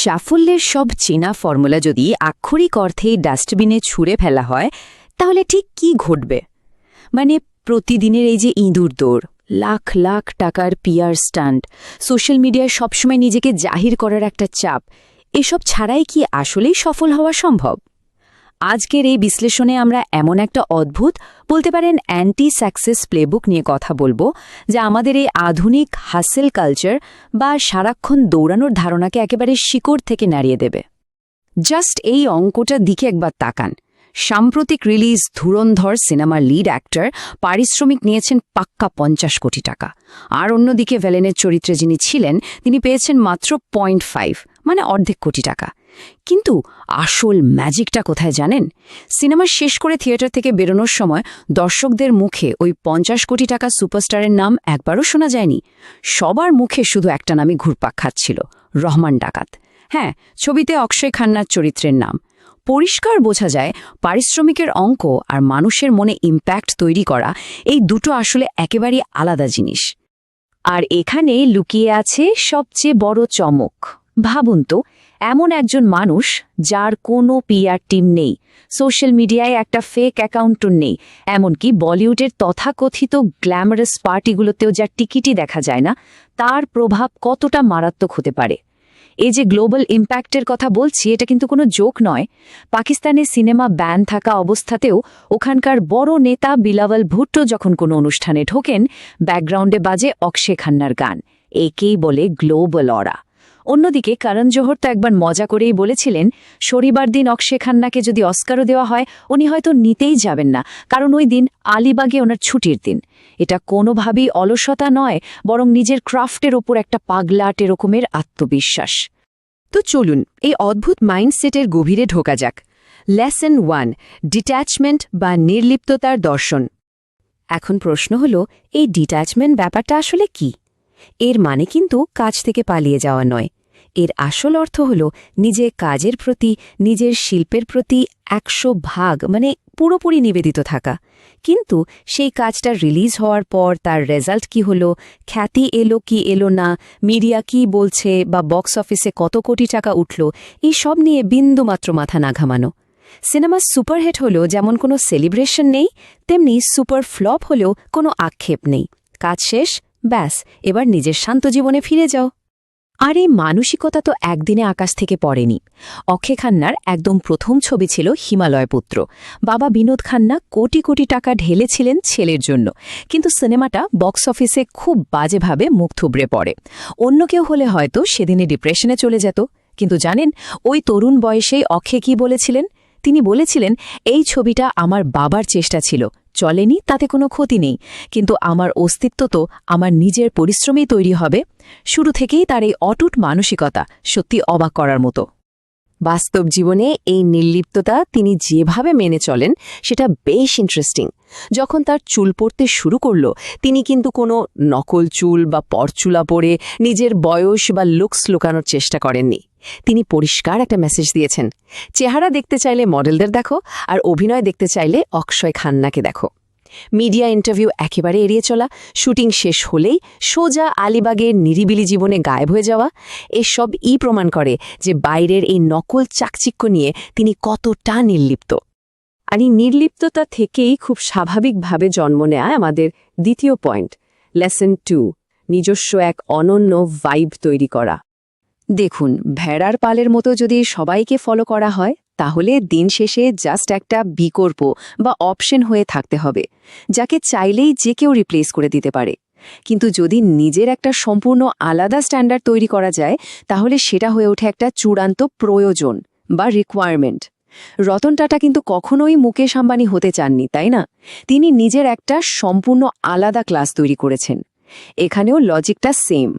সাফল্যের সব চেনা ফর্মুলা যদি আক্ষরিক অর্থেই ডাস্টবিনে ছুঁড়ে ফেলা হয় তাহলে ঠিক কি ঘটবে? মানে প্রতিদিনের এই যে ইঁদুর দৌড়, লাখ লাখ টাকার পিআর স্টান্ট, সোশ্যাল মিডিয়ায় সবসময় নিজেকে জাহির করার একটা চাপ, এসব ছাড়াই কি আসলেই সফল হওয়া সম্ভব? আজকের এই বিশ্লেষণে আমরা এমন একটা অদ্ভুত, বলতে পারেন অ্যান্টি সাকসেস প্লেবুক নিয়ে কথা বলবো, যা আমাদের এই আধুনিক হাসেল কালচার বা সারাক্ষণ দৌড়ানোর ধারণাকে একেবারে শিকড় থেকে নাড়িয়ে দেবে। জাস্ট এই অঙ্কটার দিকে একবার তাকান। সাম্প্রতিক রিলিজ ধুরন্ধর সিনেমার লিড অ্যাক্টর পারিশ্রমিক নিয়েছেন পাক্কা 50 কোটি টাকা, আর অন্যদিকে ভেলেনের চরিত্রে যিনি ছিলেন তিনি পেয়েছেন মাত্র 0.5, মানে অর্ধেক কোটি টাকা। কিন্তু আসল ম্যাজিকটা কোথায় জানেন? সিনেমা শেষ করে থিয়েটার থেকে বেরোনোর সময় দর্শকদের মুখে ওই 50 কোটি টাকা সুপারস্টারের নাম একবারও শোনা যায়নি। সবার মুখে শুধু একটা নামই ঘুরপাক খাচ্ছিল, রহমান ডাকাত। হ্যাঁ, ছবিতে অক্ষয় খান্নার চরিত্রের নাম। পরিষ্কার বোঝা যায় পারিশ্রমিকের অঙ্ক আর মানুষের মনে ইম্প্যাক্ট তৈরি করা, এই দুটো আসলে একেবারেই আলাদা জিনিস। আর এখানে লুকিয়ে আছে সবচেয়ে বড় চমক। ভাবুন তো, এমন একজন মানুষ যার কোনো পিআর টিম নেই, সোশ্যাল মিডিয়ায় একটা ফেক অ্যাকাউন্টও নেই, এমনকি বলিউডের তথাকথিত গ্ল্যামারাস পার্টিগুলোতেও যার টিকিটই দেখা যায় না, তার প্রভাব কতটা মারাত্মক হতে পারে। এই যে গ্লোবাল ইম্প্যাক্টের কথা বলছি, এটা কিন্তু কোনো জোক নয়। পাকিস্তানে সিনেমা ব্যান থাকা অবস্থাতেও ওখানকার বড় নেতা বিলাওয়াল ভুট্টো যখন কোনো অনুষ্ঠানে ঢোকেন, ব্যাকগ্রাউন্ডে বাজে অক্ষয় খান্নার গান। একেই বলে গ্লোবাল অরা। অন্যদিকে করণ জোহর তো একবার মজা করেই বলেছিলেন, শনিবার দিন অক্ষয় খান্নাকে যদি অস্কারও দেওয়া হয় উনি হয়তো নিতেই যাবেন না, কারণ ওই দিন আলিবাগে ওনার ছুটির দিন। এটা কোনোভাবেই অলসতা নয়, বরং নিজের ক্রাফটের ওপর একটা পাগলাট এরকমের আত্মবিশ্বাস। তো চলুন এই অদ্ভুত মাইন্ডসেটের গভীরে ঢোকা যাক। লেসন 1, ডিট্যাচমেন্ট বা নির্লিপ্ততার দর্শন। এখন প্রশ্ন হলো, এই ডিট্যাচমেন্ট ব্যাপারটা আসলে কি? এর মানে কিন্তু কাজ থেকে পালিয়ে যাওয়া নয়। এর আসল অর্থ হল নিজের কাজের প্রতি, নিজের শিল্পের প্রতি 100 ভাগ, মানে পুরোপুরি নিবেদিত থাকা। কিন্তু সেই কাজটা রিলিজ হওয়ার পর তার রেজাল্ট কি হলো, খ্যাতি এলো কি এলো না, মিডিয়া কি বলছে, বা বক্স অফিসে কত কোটি টাকা উঠল, এই সব নিয়ে বিন্দুমাত্র মাথা না ঘামানো। সিনেমা সুপারহিট হলেও যেমন কোনো সেলিব্রেশন নেই, তেমনি সুপার ফ্লপ হলেও কোনো আক্ষেপ নেই। কাজ শেষ, ব্যাস, এবার নিজের শান্ত জীবনে ফিরে যাও। আর এই মানসিকতা তো একদিনে আকাশ থেকে পড়েনি। অক্ষয় খান্নার একদম প্রথম ছবি ছিল হিমালয় পুত্র। বাবা বিনোদ খান্না কোটি কোটি টাকা ঢেলেছিলেন ছেলের জন্য, কিন্তু সিনেমাটা বক্স অফিসে খুব বাজেভাবে মুখ থুবড়ে পড়ে। অন্য কেউ হলে হয়তো সেদিনে ডিপ্রেশনে চলে যেত। কিন্তু জানেন ওই তরুণ বয়সেই অক্ষয় কি বলেছিলেন? তিনি বলেছিলেন, এই ছবিটা আমার বাবার চেষ্টা ছিল, চলেনি তাতে কোনো ক্ষতি নেই, কিন্তু আমার অস্তিত্ব তো আমার নিজের পরিশ্রমেই তৈরি হবে। শুরু থেকেই তার এই অটুট মানসিকতা সত্যি অবাক করার মতো। বাস্তব জীবনে এই নির্লিপ্ততা তিনি যেভাবে মেনে চলেন সেটা বেশ ইন্টারেস্টিং। যখন তার চুল পড়তে শুরু করল, তিনি কিন্তু কোনো নকল চুল বা পরচুলা পরে নিজের বয়স বা লুকস লুকানোর চেষ্টা করেননি। তিনি পরিষ্কার একটা মেসেজ দিয়েছেন, চেহারা দেখতে চাইলে মডেলদের দেখো, আর অভিনয় দেখতে চাইলে অক্ষয় খান্নাকে দেখো। মিডিয়া ইন্টারভিউ একেবারে এড়িয়ে চলা, শুটিং শেষ হলেই সোজা আলিবাগের নিরিবিলি জীবনে গায়েব হয়ে যাওয়া, এসব প্রমাণ করে যে বাইরের এই নকল চাকচিক্য নিয়ে তিনি কতটা নির্লিপ্ত। আর এই নির্লিপ্ততা থেকেই খুব স্বাভাবিকভাবে জন্ম নেয় আমাদের দ্বিতীয় পয়েন্ট, লেসন 2, নিজস্ব এক অনন্য ভাইব তৈরি করা। দেখুন, ভেড়ার পালের মতো যদি সবাইকে ফলো করা হয়, তাহলে দিন শেষে জাস্ট একটা বিকল্প বা অপশন হয়ে থাকতে হবে, যাকে চাইলেই যে কেউ রিপ্লেস করে দিতে পারে। কিন্তু যদি নিজের একটা সম্পূর্ণ আলাদা স্ট্যান্ডার্ড তৈরি করা যায়, তাহলে সেটা হয়ে ওঠে একটা চূড়ান্ত প্রয়োজন বা রিকোয়ারমেন্ট। রতন টাটা কিন্তু কখনোই মুকেশ আম্বানি হতে চাননি, তাই না? তিনি নিজের একটা সম্পূর্ণ আলাদা ক্লাস তৈরি করেছেন। এখানেও লজিকটা সেম,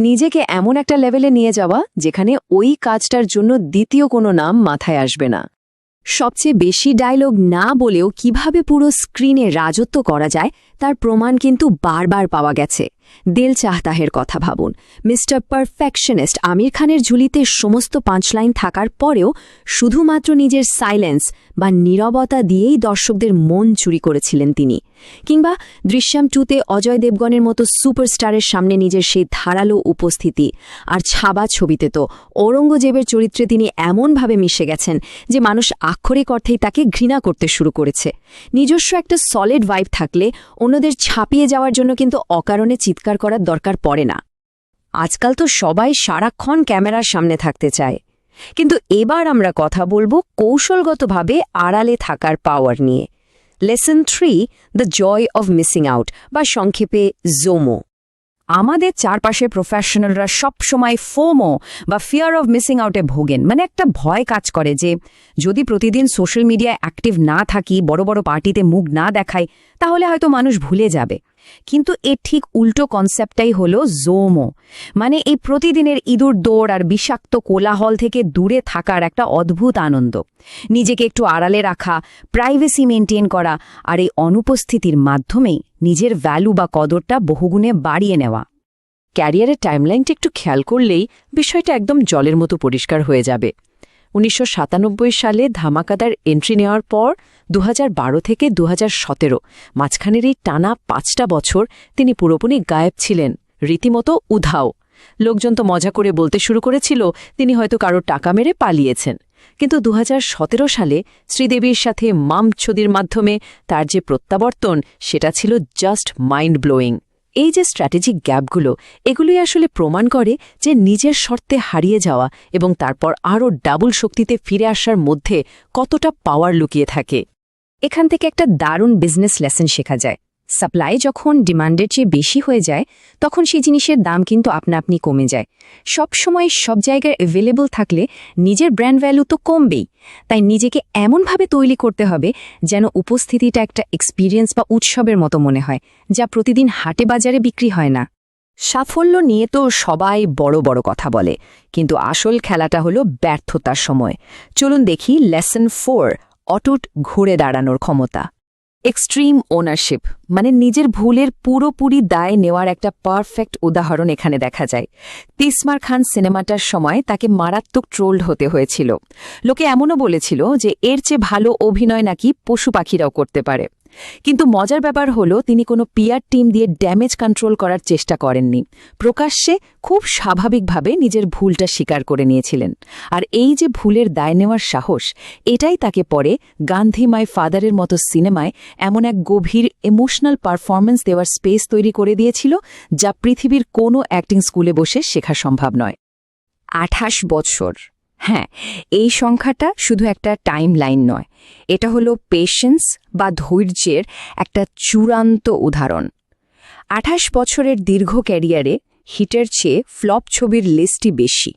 নিজেকে এমন একটা লেভেলে নিয়ে যাওয়া যেখানে ওই কাজটার জন্য দ্বিতীয় কোনো নাম মাথায় আসবে না। সবচেয়ে বেশি ডায়লগ না বলেও কিভাবে পুরো স্ক্রিনে রাজত্ব করা যায় তার প্রমাণ কিন্তু বারবার পাওয়া গেছে। দিল চাহতাহের কথা ভাবুন। মিস্টার পারফেকশনিস্ট আমির খানের ঝুলিতে সমস্ত পাঁচলাইন থাকার পরেও শুধুমাত্র নিজের সাইলেন্স বা নীরবতা দিয়েই দর্শকদের মন চুরি করেছিলেন তিনি। কিংবা দৃশ্যম 2তে অজয় দেবগনের মতো সুপারস্টারের সামনে নিজের সেই ধারালো উপস্থিতি। আর ছাবা ছবিতে তো ঔরঙ্গজেবের চরিত্রে তিনি এমনভাবে মিশে গেছেন যে মানুষ আক্ষরিক অর্থেই তাকে ঘৃণা করতে শুরু করেছে। নিজস্ব একটা সলিড ভাইব থাকলে অন্যদের ছাপিয়ে যাওয়ার জন্য কিন্তু অকারণে চিৎকার করার দরকার পড়ে না। আজকাল তো সবাই সারাক্ষণ ক্যামেরার সামনে থাকতে চায়। কিন্তু এবার আমরা কথা বলবো কৌশলগতভাবে আড়ালে থাকার পাওয়ার নিয়ে। Lesson 3, the joy of missing out, বা সংক্ষেপে জোমো। আমাদের চারপাশে প্রফেশনালরা সবসময় ফোমো বা ফিয়ার অব মিসিং আউটে ভোগেন। মানে একটা ভয় কাজ করে যে যদি প্রতিদিন সোশ্যাল মিডিয়ায় অ্যাক্টিভ না থাকি, বড় বড় পার্টিতে মুখ না দেখাই, তাহলে হয়তো মানুষ ভুলে যাবে। কিন্তু এর ঠিক উল্টো কনসেপ্টটাই হলো জোমো, মানে এই প্রতিদিনের ইঁদুর দৌড় আর বিষাক্ত কোলাহল থেকে দূরে থাকার একটা অদ্ভুত আনন্দ। নিজেকে একটু আড়ালে রাখা, প্রাইভেসি মেনটেন করা, আর এই অনুপস্থিতির মাধ্যমেই নিজের ভ্যালু বা কদরটা বহুগুণে বাড়িয়ে নেওয়া। ক্যারিয়ারের টাইমলাইনটা একটু খেয়াল করলেই বিষয়টা একদম জলের মতো পরিষ্কার হয়ে যাবে। 1997 সালে ধামাকাদার এন্ট্রি নেওয়ার পর 2012 থেকে 2017 মাঝখানের এই টানা 5টা বছর তিনি পুরোপুরি গায়েব ছিলেন, রীতিমতো উধাও। লোকজন তো মজা করে বলতে শুরু করেছিল তিনি হয়তো কারো টাকা মেরে পালিয়েছেন। কিন্তু 2017 সালে শ্রীদেবীর সাথে মাম ছদির মাধ্যমে তার যে প্রত্যাবর্তন, সেটা ছিল জাস্ট মাইন্ড ব্লোয়িং। এই যে স্ট্র্যাটেজিক গ্যাপগুলো, এগুলোই আসলে প্রমাণ করে যে নিজের শর্তে হারিয়ে যাওয়া এবং তারপর আরও ডাবল শক্তিতে ফিরে আসার মধ্যে কতটা পাওয়ার লুকিয়ে থাকে। এখান থেকে একটা দারুণ বিজনেস লেসন শেখা যায়। সাপ্লাই যখন ডিমান্ডের চেয়ে বেশি হয়ে যায়, তখন সেই জিনিসের দাম কিন্তু আপনা আপনি কমে যায়। সব সময় সব জায়গায় অ্যাভেলেবল থাকলে নিজের ব্র্যান্ড ভ্যালু তো কমবেই। তাই নিজেকে এমনভাবে তৈরি করতে হবে যেন উপস্থিতিটা একটা এক্সপিরিয়েন্স বা উৎসবের মতো মনে হয়, যা প্রতিদিন হাটে বাজারে বিক্রি হয় না। সাফল্য নিয়ে তো সবাই বড় বড় কথা বলে, কিন্তু আসল খেলাটা হলো ব্যর্থতার সময়। চলুন দেখি লেসন 4, অটুট ঘুরে দাঁড়ানোর ক্ষমতা। এক্সট্রিম ওনারশিপ, মানে নিজের ভুলের পুরোপুরি দায় নেওয়ার একটা পারফেক্ট উদাহরণ এখানে দেখা যায়। তিসমার খান সিনেমাটার সময় তাকে মারাত্মক ট্রোলড হতে হয়েছিল। লোকে এমনও বলেছিল যে এর চেয়ে ভালো অভিনয় নাকি পশু পাখিরাও করতে পারে। কিন্তু মজার ব্যাপার হলো তিনি কোনো পিআর টিম দিয়ে ড্যামেজ কন্ট্রোল করার চেষ্টা করেননি। প্রকাশ্যে খুব স্বাভাবিকভাবে নিজের ভুলটা স্বীকার করে নিয়েছিলেন। আর এই যে ভুলের দায় নেওয়ার সাহস, এটাই তাকে পরে গান্ধী মাই ফাদারের মতো সিনেমায় এমন এক গভীর ইমোশনাল পারফরম্যান্স দেওয়ার স্পেস তৈরি করে দিয়েছিল, যা পৃথিবীর কোনো অ্যাক্টিং স্কুলে বসে শেখা সম্ভব নয়। 28 বছর, হ্যাঁ, এই সংখ্যাটা শুধু একটা টাইম লাইন নয়, এটা হলো পেশেন্স বা ধৈর্যের একটা চূড়ান্ত উদাহরণ। 28 বছরের দীর্ঘ ক্যারিয়ারে হিটের চেয়ে ফ্লপ ছবির লিস্টই বেশি,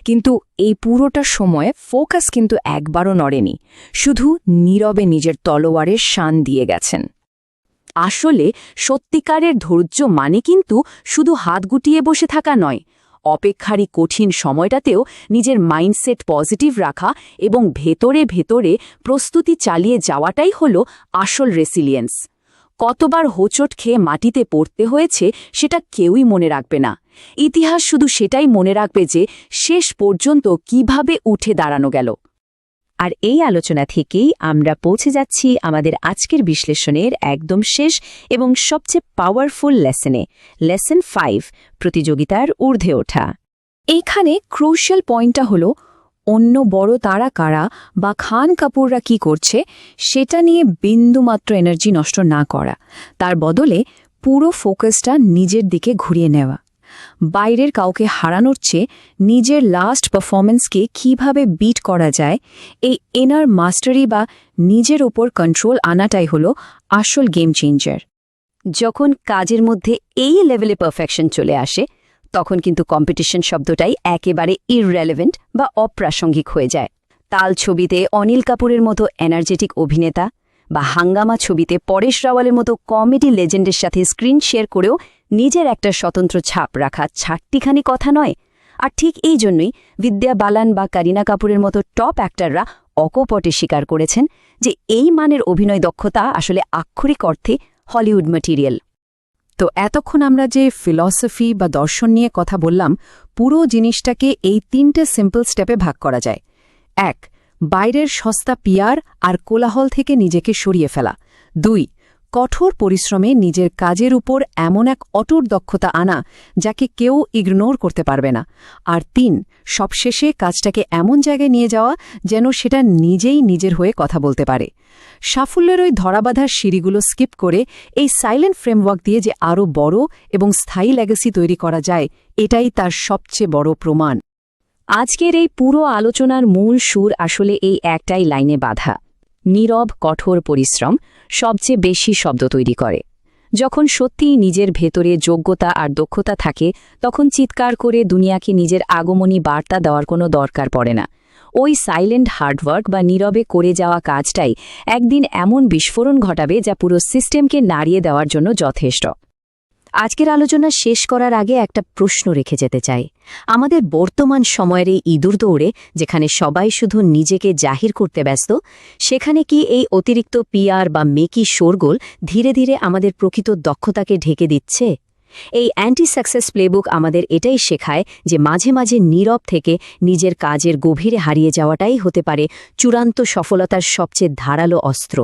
কিন্তু এই পুরোটা সময়ে ফোকাস কিন্তু একবারও নড়েনি, শুধু নীরবে নিজের তলোয়ারের শান দিয়ে গেছেন। আসলে সত্যিকারের ধৈর্য মানে কিন্তু শুধু হাত গুটিয়ে বসে থাকা নয়, অপেক্ষারই কঠিন সময়টাতেও নিজের মাইন্ডসেট পজিটিভ রাখা এবং ভেতরে ভেতরে প্রস্তুতি চালিয়ে যাওয়াটাই হলো আসল রেসিলিয়েন্স। কতবার হোঁচট খেয়ে মাটিতে পড়তে হয়েছে সেটা কেউই মনে রাখবে না, ইতিহাস শুধু সেটাই মনে রাখবে যে শেষ পর্যন্ত কিভাবে উঠে দাঁড়ানো গেল। আর এই আলোচনা থেকেই আমরা পৌঁছে যাচ্ছি আমাদের আজকের বিশ্লেষণের একদম শেষ এবং সবচেয়ে পাওয়ারফুল লেসনে, লেসন 5, প্রতিযোগিতার ঊর্ধ্বে ওঠা। এইখানে ক্রুশিয়াল পয়েন্টটা হলো অন্য বড় তারা কারা বা খান কাপুররা কি করছে সেটা নিয়ে বিন্দুমাত্র এনার্জি নষ্ট না করা, তার বদলে পুরো ফোকাসটা নিজের দিকে ঘুরিয়ে নেওয়া। বাইরের কাউকে হারানোর চেয়ে নিজের লাস্ট পারফরম্যান্সকে কিভাবে বিট করা যায়, এই ইনার মাস্টারি বা নিজের ওপর কন্ট্রোল আনাটাই হলো আসল গেম চেঞ্জার। যখন কাজের মধ্যে এই লেভেলে পারফেকশন চলে আসে, তখন কিন্তু কম্পিটিশন শব্দটাই একেবারে ইররেলেভেন্ট বা অপ্রাসঙ্গিক হয়ে যায়। তাল ছবিতে অনিল কাপুরের মতো এনার্জেটিক অভিনেতা বা হাঙ্গামা ছবিতে পরেশ রাওয়ালের মতো কমেডি লেজেন্ডের সাথে স্ক্রিন শেয়ার করেও নিজের একটা স্বতন্ত্র ছাপ রাখা ছাট্টিখানি কথা নয়। আর ঠিক এই জন্যই বিদ্যা বালান বা করিনা কাপুরের মতো টপ অ্যাক্টররা অকপটে স্বীকার করেছেন যে এই মানের অভিনয় দক্ষতা আসলে আক্ষরিক অর্থে হলিউড ম্যাটেরিয়াল। তো এতক্ষণ আমরা যে ফিলসফি বা দর্শন নিয়ে কথা বললাম, পুরো জিনিসটাকে এই 3টে সিম্পল স্টেপে ভাগ করা যায়। 1. বাইরের সস্তা পিয়ার আর কোলাহল থেকে নিজেকে সরিয়ে ফেলা। 2. কঠোর পরিশ্রমে নিজের কাজের উপর এমন এক অটুট দক্ষতা আনা যাকে কেউ ইগনোর করতে পারবে না। আর 3. সবশেষে কাজটাকে এমন জায়গায় নিয়ে যাওয়া যেন সেটা নিজেই নিজের হয়ে কথা বলতে পারে। সাফল্যের ওই ধরাবাঁধার সিঁড়িগুলো স্কিপ করে এই সাইলেন্ট ফ্রেমওয়ার্ক দিয়ে যে আরও বড় এবং স্থায়ী লেগেসি তৈরি করা যায়, এটাই তার সবচেয়ে বড় প্রমাণ। আজকের এই পুরো আলোচনার মূল সুর আসলে এই একটাই লাইনে বাঁধা: নীরব কঠোর পরিশ্রম সবচেয়ে বেশি শব্দ তৈরি করে। যখন সত্যিই নিজের ভেতরে যোগ্যতা আর দক্ষতা থাকে, তখন চিৎকার করে দুনিয়াকে নিজের আগমনী বার্তা দেওয়ার কোনো দরকার পড়ে না। ওই সাইলেন্ট হার্ডওয়ার্ক বা নীরবে করে যাওয়া কাজটাই একদিন এমন বিস্ফোরণ ঘটাবে যা পুরো সিস্টেমকে নাড়িয়ে দেওয়ার জন্য যথেষ্ট। আজকের আলোচনা শেষ করার আগে একটা প্রশ্ন রেখে যেতে চাই। আমাদের বর্তমান সময়ের এই ইঁদুর দৌড়ে, যেখানে সবাই শুধু নিজেকে জাহির করতে ব্যস্ত, সেখানে কি এই অতিরিক্ত পিআর বা মেকি শোরগোল ধীরে ধীরে আমাদের প্রকৃত দক্ষতাকে ঢেকে দিচ্ছে? এই অ্যান্টি সাকসেস প্লেবুক আমাদের এটাই শেখায় যে মাঝে মাঝে নীরব থেকে নিজের কাজের গভীরে হারিয়ে যাওয়াটাই হতে পারে চূড়ান্ত সফলতার সবচেয়ে ধারালো অস্ত্র।